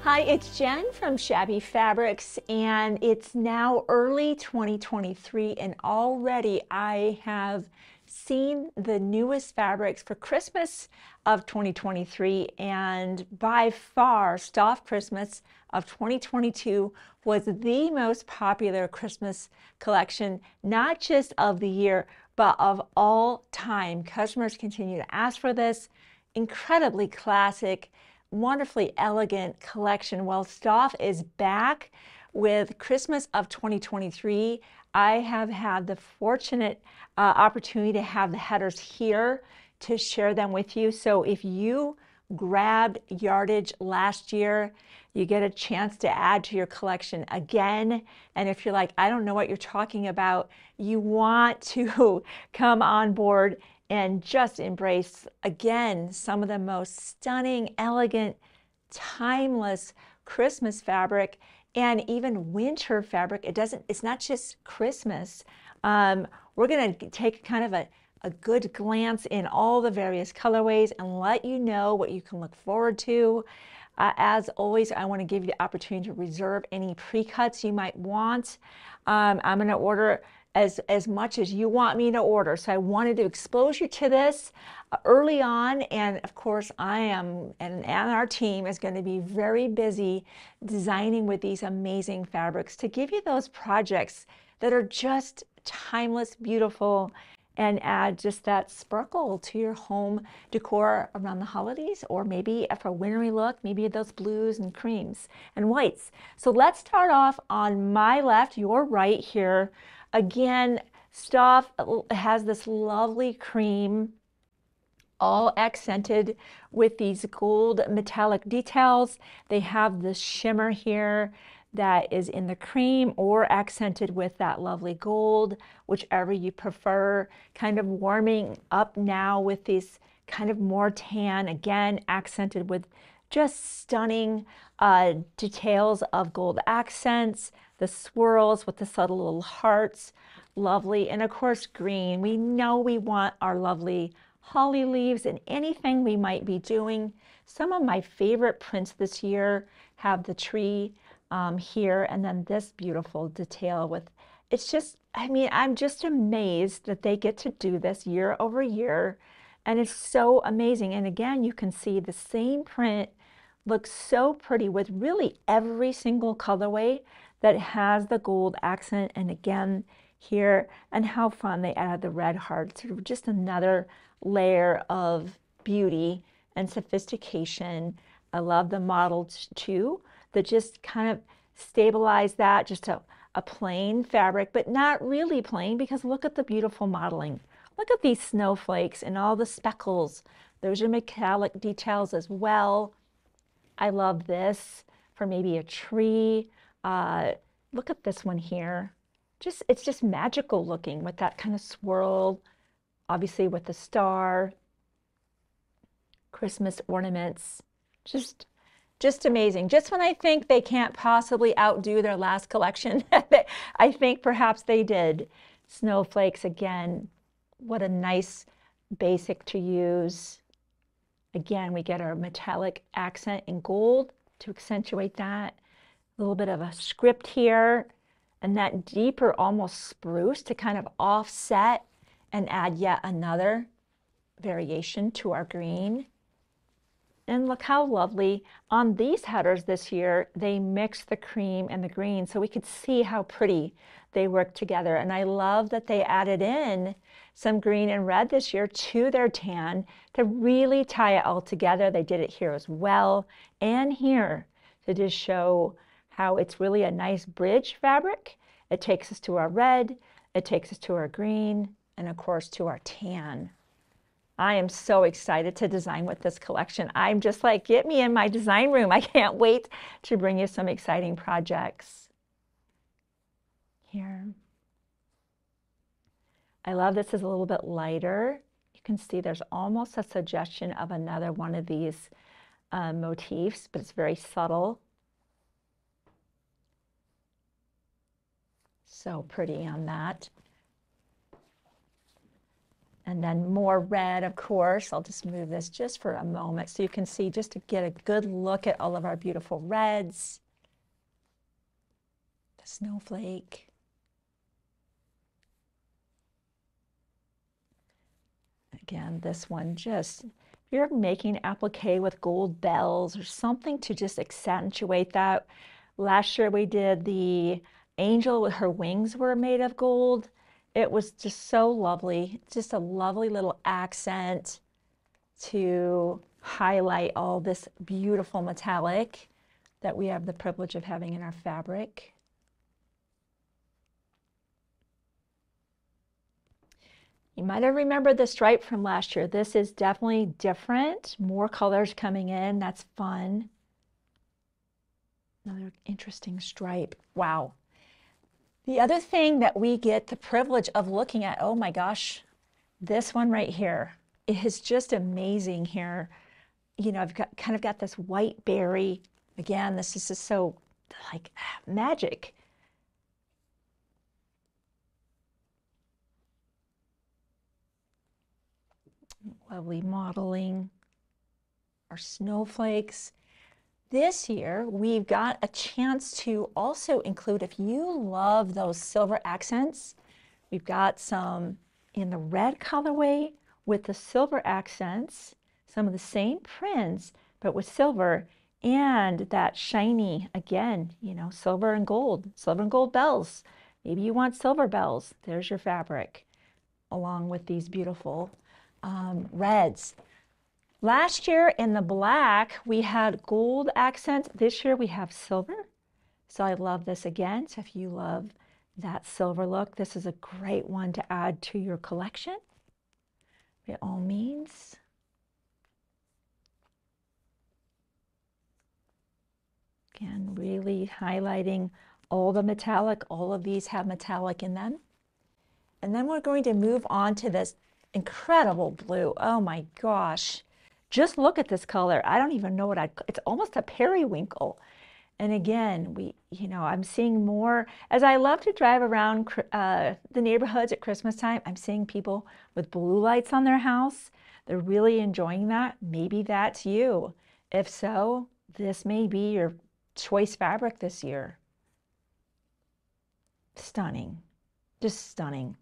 Hi, it's Jen from Shabby Fabrics, and it's now early 2023, and already I have seen the newest fabrics for Christmas of 2023, and by far, Stof Christmas of 2022 was the most popular Christmas collection, not just of the year, but of all time. Customers continue to ask for this incredibly classic, wonderfully elegant collection. Well, Stof is back with Christmas of 2023. I have had the fortunate opportunity to have the headers here to share them with you. So if you grabbed yardage last year, you get a chance to add to your collection again. And if you're like, I don't know what you're talking about, you want to come on board and just embrace, again, some of the most stunning, elegant, timeless Christmas fabric and even winter fabric. It's not just Christmas. We're going to take kind of a good glance in all the various colorways and let you know what you can look forward to. As always, I want to give you the opportunity to reserve any pre-cuts you might want. I'm going to order as much as you want me to order. So I wanted to expose you to this early on. And of course, I am, and our team is going to be very busy designing with these amazing fabrics to give you those projects that are just timeless, beautiful, and add just that sparkle to your home decor around the holidays, or maybe for a wintry look, maybe those blues and creams and whites. So let's start off on my left, your right here. Again, Stof has this lovely cream, all accented with these gold metallic details. They have this shimmer here that is in the cream or accented with that lovely gold, whichever you prefer, kind of warming up now with these kind of more tan, again, accented with just stunning details of gold accents, the swirls with the subtle little hearts, lovely. And of course, green. We know we want our lovely holly leaves and anything we might be doing. Some of my favorite prints this year have the tree here, and then this beautiful detail with, it's just, I mean, I'm just amazed that they get to do this year over year, and it's so amazing. And again, you can see the same print looks so pretty with really every single colorway that has the gold accent, and again here, and how fun they add the red hearts, just another layer of beauty and sophistication. I love the models too, that just kind of stabilize that, just a plain fabric, but not really plain, because look at the beautiful modeling. Look at these snowflakes and all the speckles. Those are metallic details as well. I love this for maybe a tree. Look at this one here. It's just magical looking with that kind of swirl, obviously with the star, Christmas ornaments. Just amazing. Just when I think they can't possibly outdo their last collection, I think perhaps they did. Snowflakes again. What a nice basic to use. Again, we get our metallic accent in gold to accentuate that. A little bit of a script here, and that deeper almost spruce to kind of offset and add yet another variation to our green. And look how lovely on these headers this year, they mixed the cream and the green so we could see how pretty they work together. And I love that they added in some green and red this year to their tan to really tie it all together. They did it here as well and here to just show how it's really a nice bridge fabric. It takes us to our red, it takes us to our green, and of course to our tan. I am so excited to design with this collection. I'm just like, get me in my design room. I can't wait to bring you some exciting projects. Here. I love this is a little bit lighter. You can see there's almost a suggestion of another one of these motifs, but it's very subtle. So pretty on that. And then more red, of course. I'll just move this just for a moment so you can see, just to get a good look at all of our beautiful reds. The snowflake. Again, this one just, if you're making applique with gold bells or something to just accentuate that. Last year we did the angel with her wings were made of gold. It was just so lovely, just a lovely little accent to highlight all this beautiful metallic that we have the privilege of having in our fabric. You might have remembered the stripe from last year. This is definitely different, more colors coming in, that's fun. Another interesting stripe, wow. The other thing that we get the privilege of looking at, oh my gosh, this one right here, it is just amazing here. You know, I've got kind of got this white berry. Again, this is just so like magic. Lovely modeling. Our snowflakes. This year, we've got a chance to also include, if you love those silver accents, we've got some in the red colorway with the silver accents, some of the same prints, but with silver and that shiny, again, you know, silver and gold bells. Maybe you want silver bells. There's your fabric, along with these beautiful reds. Last year in the black, we had gold accents. This year we have silver. So I love this again. So if you love that silver look, this is a great one to add to your collection, by all means. Again, really highlighting all the metallic. All of these have metallic in them. And then we're going to move on to this incredible blue. Oh my gosh. Just look at this color. I don't even know what it's almost a periwinkle. And again, I'm seeing more, as I love to drive around the neighborhoods at Christmas time, I'm seeing people with blue lights on their house. They're really enjoying that. Maybe that's you. If so, this may be your choice fabric this year. Stunning, just stunning.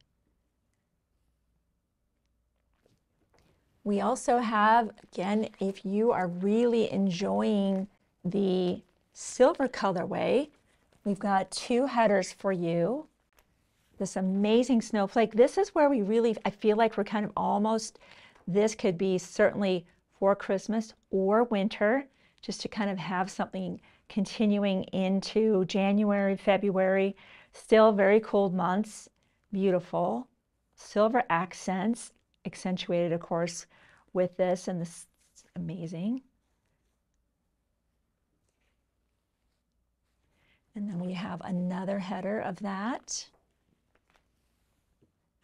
We also have, again, if you are really enjoying the silver colorway, we've got two headers for you. This amazing snowflake. This is where we really, I feel like we're kind of almost, this could be certainly for Christmas or winter, just to kind of have something continuing into January, February, still very cold months. Beautiful. Silver accents, accentuated, of course, with this, and this is amazing. And then we have another header of that.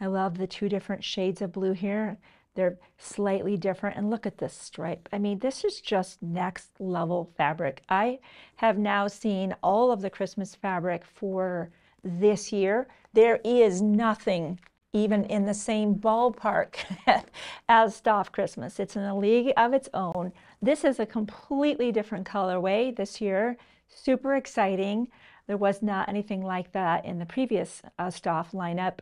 I love the two different shades of blue here. They're slightly different, and look at this stripe. I mean, this is just next level fabric. I have now seen all of the Christmas fabric for this year. There is nothing even in the same ballpark as Stof Christmas. It's in a league of its own. This is a completely different colorway this year. Super exciting. There was not anything like that in the previous Stof lineup.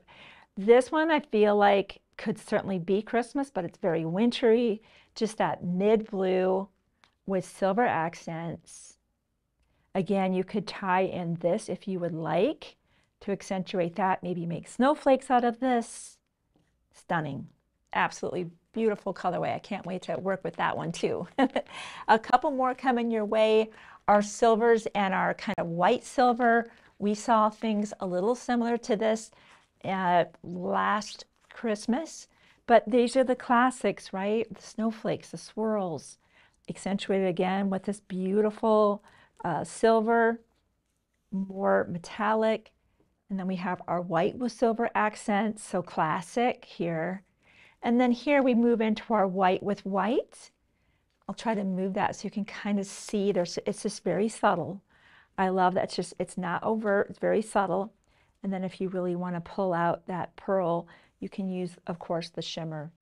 This one I feel like could certainly be Christmas, but it's very wintry. Just that mid blue with silver accents. Again, you could tie in this if you would like to accentuate that. Maybe make snowflakes out of this. Stunning. Absolutely beautiful colorway. I can't wait to work with that one too. A couple more coming your way. Our silvers and our kind of white silver. We saw things a little similar to this last Christmas, but these are the classics, right? The snowflakes, the swirls, accentuated again with this beautiful silver, more metallic. And then we have our white with silver accents, so classic here. And then here we move into our white with white. I'll try to move that so you can kind of see it's just very subtle. I love that. It's not overt, it's very subtle. And then if you really want to pull out that pearl, you can use, of course, the shimmer.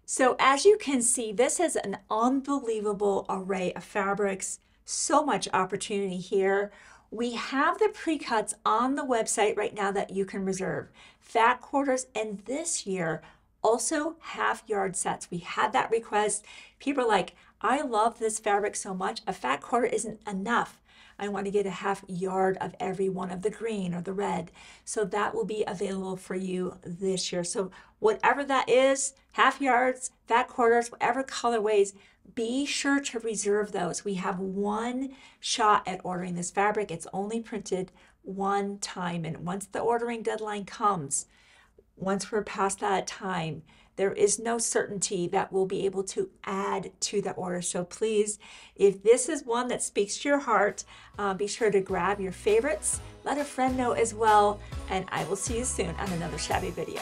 So as you can see, this is an unbelievable array of fabrics. So much opportunity here. We have the pre-cuts on the website right now that you can reserve. Fat quarters, and this year, also half-yard sets. We had that request. People are like, I love this fabric so much. A fat quarter isn't enough. I want to get a half yard of every one of the green or the red. So that will be available for you this year. So whatever that is, half yards, fat quarters, whatever colorways, be sure to reserve those. We have one shot at ordering this fabric. It's only printed one time. And once the ordering deadline comes, once we're past that time, there is no certainty that we'll be able to add to the order. So please, if this is one that speaks to your heart, be sure to grab your favorites, let a friend know as well, and I will see you soon on another Shabby video.